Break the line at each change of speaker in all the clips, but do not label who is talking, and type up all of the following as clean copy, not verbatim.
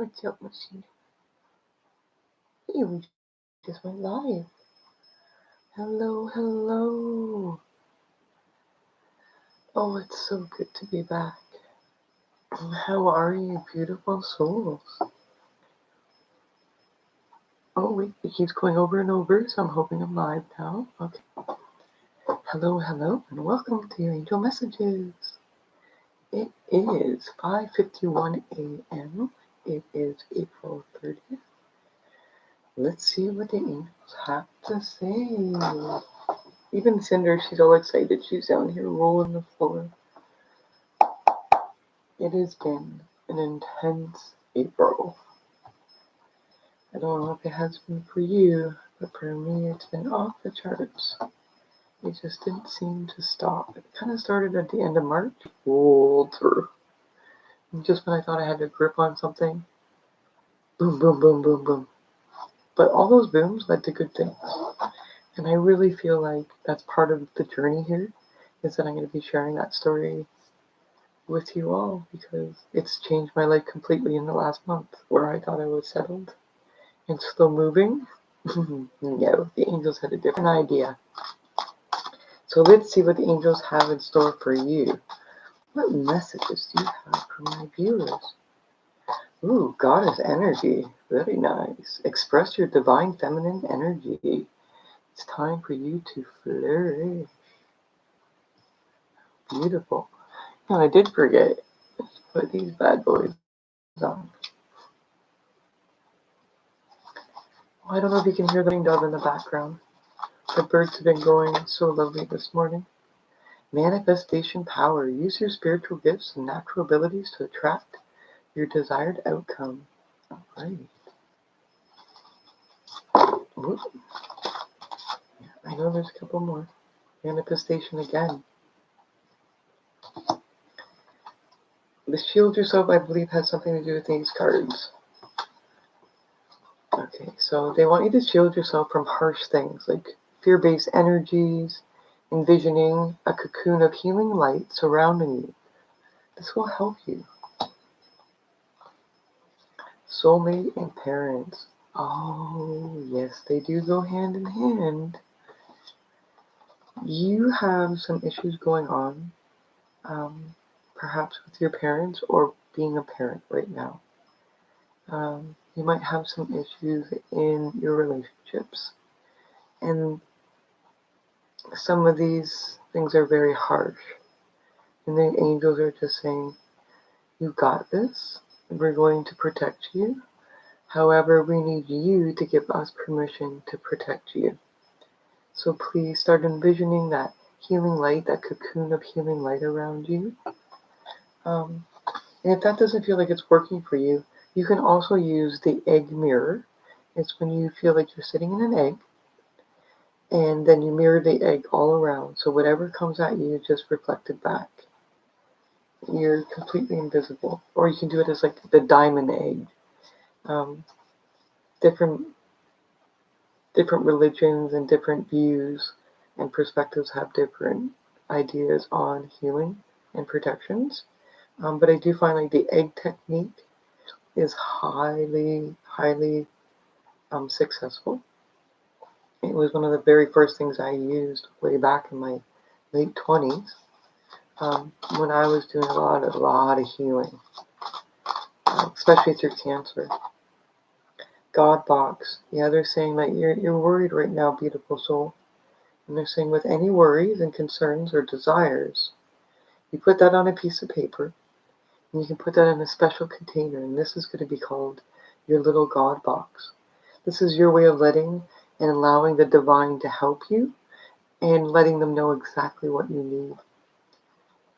What's up, machine? Hey, we just went live. Hello, hello. Oh, it's so good to be back. How are you, beautiful souls? Oh, wait, it keeps going over and over, so I'm hoping I'm live now. Okay. Hello, hello, and welcome to your angel messages. It is 5:51 a.m. It is April 30th. Let's see what the angels have to say. Even Cinder, she's all excited. She's down here rolling the floor. It has been an intense April. I don't know if it has been for you, but for me it's been off the charts. It just didn't seem to stop. It kind of started at the end of March, rolled through. And just when I thought I had a grip on something, boom, boom, boom, boom, boom. But all those booms led to good things. And I really feel like that's part of the journey here, is that I'm going to be sharing that story with you all, because it's changed my life completely in the last month, where I thought I was settled and slow moving. No, the angels had a different idea. So let's see what the angels have in store for you. What messages do you have for my viewers? Ooh, goddess energy. Very nice. Express your divine feminine energy. It's time for you to flourish. Beautiful. And I did forget to put these bad boys on. I don't know if you can hear the dove in the background. The birds have been going so lovely this morning. Manifestation power. Use your spiritual gifts and natural abilities to attract your desired outcome. All right. Whoop. I know there's a couple more. Manifestation again. The shield yourself, I believe, has something to do with these cards. Okay, so they want you to shield yourself from harsh things like fear-based energies, envisioning a cocoon of healing light surrounding you. This will help you. Soulmate and parents. Oh, yes, they do go hand in hand. You have some issues going on, perhaps with your parents or being a parent right now. You might have some issues in your relationships. And some of these things are very harsh. And the angels are just saying, you got this. We're going to protect you. However, we need you to give us permission to protect you. So please start envisioning that healing light, that cocoon of healing light around you. And if that doesn't feel like it's working for you, you can also use the egg mirror. It's when you feel like you're sitting in an egg, and then you mirror the egg all around. So whatever comes at you, just reflect it back. You're completely invisible. Or you can do it as like the diamond egg. Different religions and different views and perspectives have different ideas on healing and protections. But I do find like the egg technique is highly, highly successful. It was one of the very first things I used way back in my late 20s when I was doing a lot of healing, especially through cancer. God box. Yeah, they're saying that you're worried right now, beautiful soul. And they're saying with any worries and concerns or desires, you put that on a piece of paper, and you can put that in a special container, and this is going to be called your little God box. This is your way of letting and allowing the divine to help you and letting them know exactly what you need.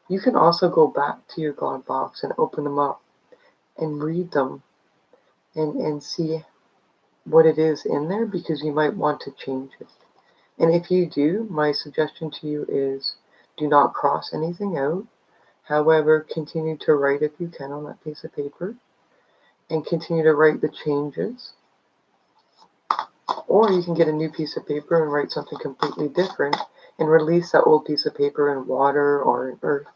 You can also go back to your God box and open them up and read them and see what it is in there, because you might want to change it. And if you do, my suggestion to you is do not cross anything out. However, continue to write if you can on that piece of paper and continue to write the changes. Or you can get a new piece of paper and write something completely different and release that old piece of paper in water or in earth.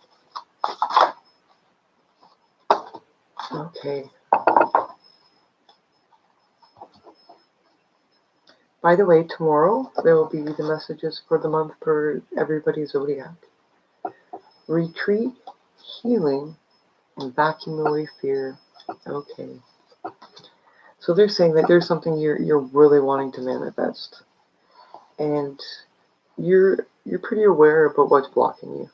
Okay. By the way, tomorrow there will be the messages for the month for everybody's zodiac. Retreat, healing, and vacuum away fear. Okay. So they're saying that there's something you're really wanting to manifest, and you're pretty aware about what's blocking you.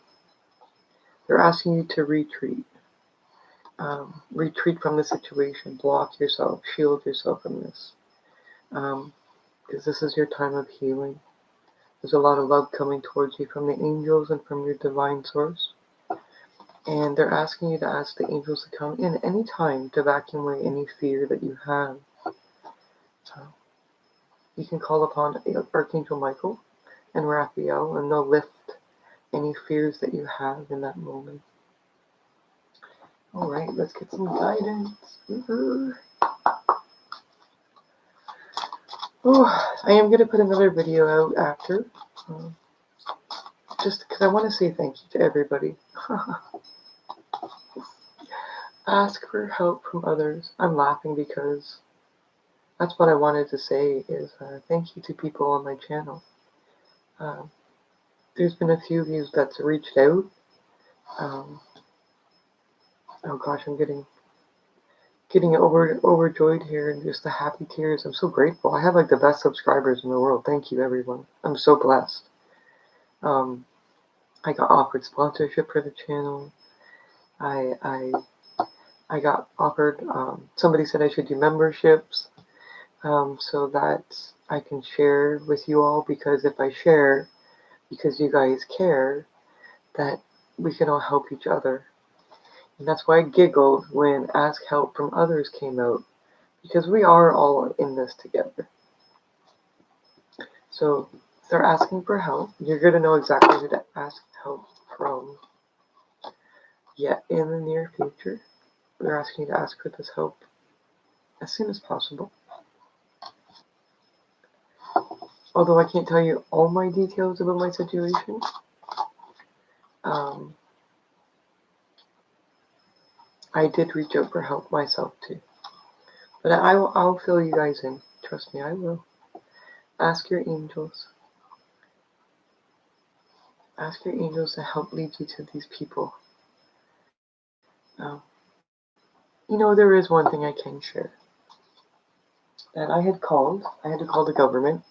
They're asking you to retreat. Retreat from the situation. Block yourself. Shield yourself from this. Because this is your time of healing. There's a lot of love coming towards you from the angels and from your divine source. And they're asking you to ask the angels to come in any time to vacuum away any fear that you have. So you can call upon Archangel Michael and Raphael, and they'll lift any fears that you have in that moment. All right, let's get some guidance. Oh, I am going to put another video out after, just because I want to say thank you to everybody. Ask for help from others. I'm laughing because that's what I wanted to say is thank you to people on my channel. There's been a few of you that's reached out. Oh gosh, I'm getting overjoyed here and just the happy tears. I'm so grateful. I have like the best subscribers in the world. Thank you, everyone. I'm so blessed. I got offered sponsorship for the channel. I got offered, somebody said I should do memberships, so that I can share with you all, because if I share, because you guys care, that we can all help each other. And that's why I giggled when Ask Help from Others came out, because we are all in this together. So if they're asking for help, you're going to know exactly who to ask help from. Yet in the near future, we're asking you to ask for this help as soon as possible. Although I can't tell you all my details about my situation, I did reach out for help myself too. But I'll fill you guys in. Trust me, I will. Ask your angels. Ask your angels to help lead you to these people. There is one thing I can share. That I had to call the government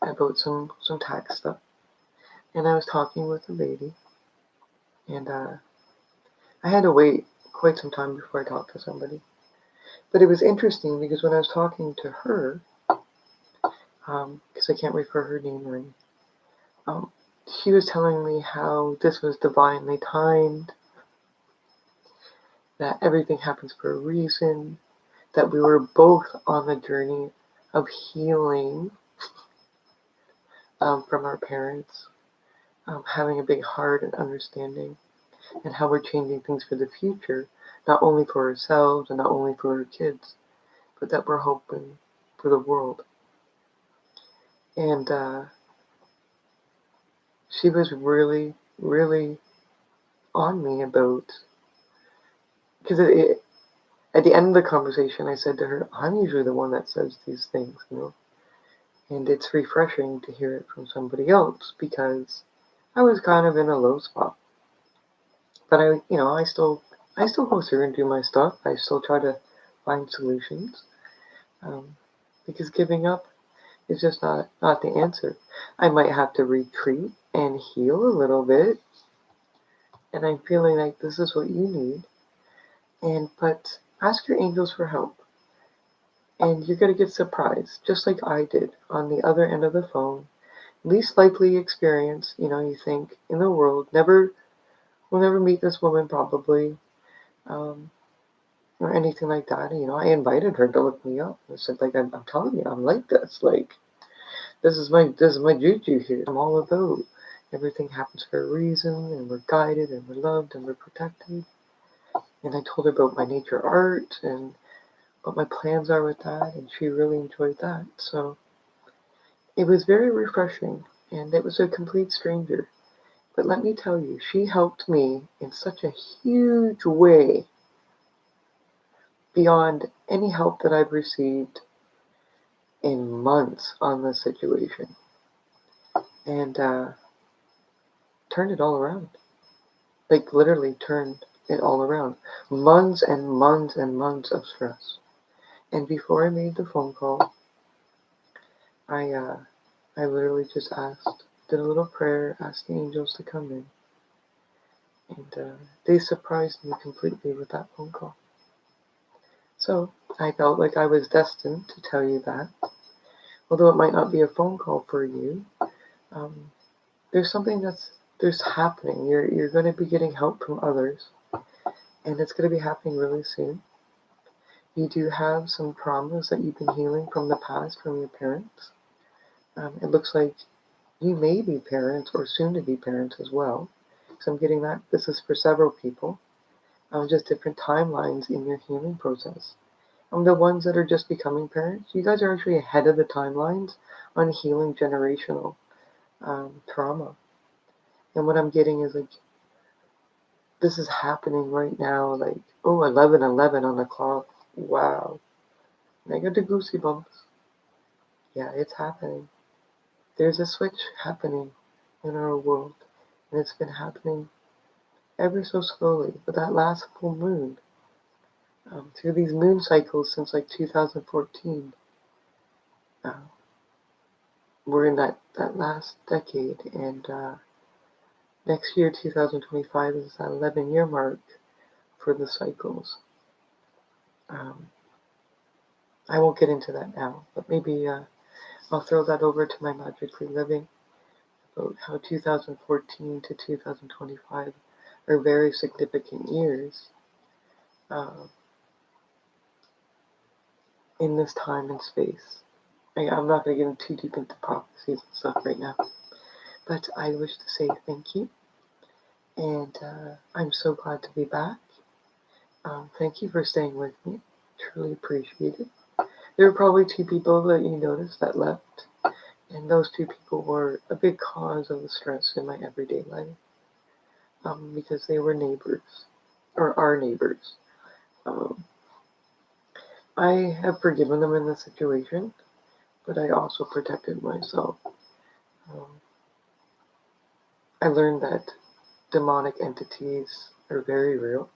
about some tax stuff. And I was talking with a lady. And I had to wait quite some time before I talked to somebody. But it was interesting because when I was talking to her, because I can't refer her name or anything, she was telling me how this was divinely timed, that everything happens for a reason, that we were both on the journey of healing from our parents, having a big heart and understanding, and how we're changing things for the future, not only for ourselves and not only for our kids, but that we're hoping for the world. And she was really, really on me about, because at the end of the conversation, I said to her, I'm usually the one that says these things, and it's refreshing to hear it from somebody else, because I was kind of in a low spot. But I still go through and do my stuff. I still try to find solutions, because giving up is just not the answer. I might have to retreat and heal a little bit, and I'm feeling like this is what you need. But ask your angels for help, and you're going to get surprised, just like I did on the other end of the phone. Least likely experience, you think, in the world. We'll never meet this woman probably, or anything like that. I invited her to look me up. I said, like, I'm telling you, I'm like this. Like, this is my juju here. I'm all about everything happens for a reason, and we're guided, and we're loved, and we're protected. And I told her about my nature art and what my plans are with that, and she really enjoyed that. So it was very refreshing, and it was a complete stranger. But let me tell you, she helped me in such a huge way beyond any help that I've received in months on the situation and turned it all around. Like literally turned it all around. Months and months and months of stress. And before I made the phone call, I literally just did a little prayer, asked the angels to come in, and they surprised me completely with that phone call. So I felt like I was destined to tell you that. Although it might not be a phone call for you, um, there's something there's happening. You're going to be getting help from others, and it's going to be happening really soon. You do have some traumas that you've been healing from the past from your parents. It looks like you may be parents or soon to be parents as well. So I'm getting that this is for several people. Just different timelines in your healing process. The ones that are just becoming parents, you guys are actually ahead of the timelines on healing generational trauma. And what I'm getting is like, this is happening right now, like, oh, 11:11 on the clock. Wow. And I got the goosey bumps. Yeah, it's happening. There's a switch happening in our world. And it's been happening ever so slowly. But that last full moon, through these moon cycles since like 2014, we're in that last decade. And next year, 2025, is that 11-year mark for the cycles. I won't get into that now, but maybe I'll throw that over to my Magically Living about how 2014 to 2025 are very significant years in this time and space. I'm not going to get too deep into prophecies and stuff right now, but I wish to say thank you, and I'm so glad to be back. Thank you for staying with me. Truly appreciate it. There were probably 2 people that you noticed that left, and those 2 people were a big cause of the stress in my everyday life, because they were neighbors, or are neighbors. I have forgiven them in the situation, but I also protected myself. I learned that demonic entities are very real,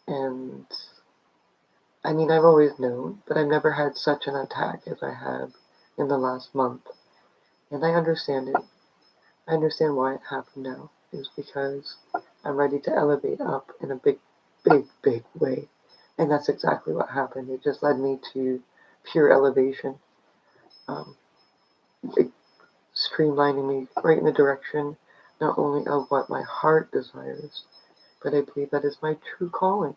and I mean, I've always known, but I've never had such an attack as I have in the last month. And I understand it. I understand why it happened now. It's because I'm ready to elevate up in a big, big, big way. And that's exactly what happened. It just led me to pure elevation, streamlining me right in the direction not only of what my heart desires, but I believe that is my true calling.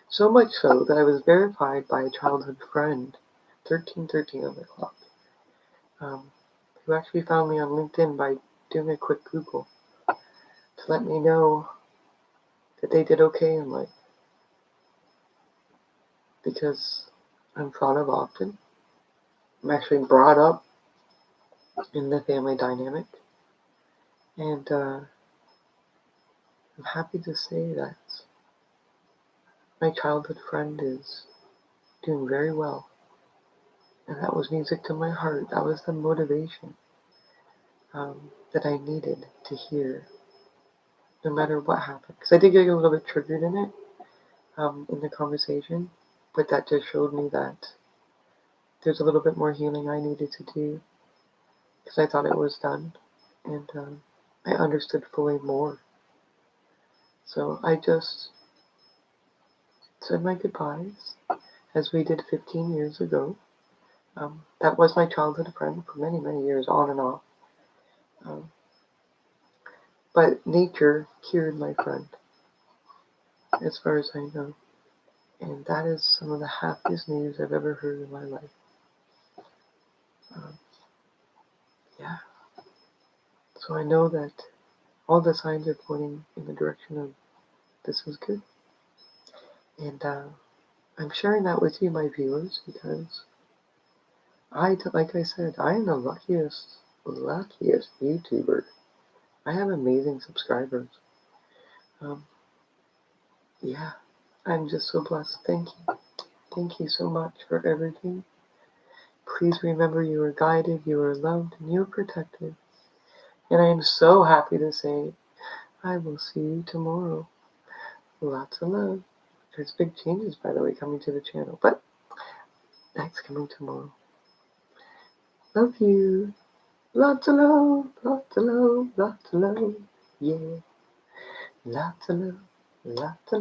So much so that I was verified by a childhood friend, 1313 on the clock, who actually found me on LinkedIn by doing a quick Google to let me know that they did okay in life. Because I'm thought of often. I'm actually brought up in the family dynamic. And I'm happy to say that my childhood friend is doing very well. And that was music to my heart. That was the motivation that I needed to hear, no matter what happened. Because I did get a little bit triggered in it, in the conversation, but that just showed me that there's a little bit more healing I needed to do, because I thought it was done, and I understood fully more. So I just said my goodbyes, as we did 15 years ago. That was my childhood friend for many, many years, on and off. But nature cured my friend, as far as I know. And that is some of the happiest news I've ever heard in my life. Yeah. So I know that all the signs are pointing in the direction of this is good. And I'm sharing that with you, my viewers, because like I said, I am the luckiest YouTuber. I have amazing subscribers. Yeah, I'm just so blessed. Thank you. Thank you so much for everything. Please remember you are guided, you are loved, and you are protected. And I am so happy to say, I will see you tomorrow. Lots of love. There's big changes, by the way, coming to the channel, but that's coming tomorrow. Love you. Lots of love, lots of love, lots of love. Yeah. Lots of love, lots of love.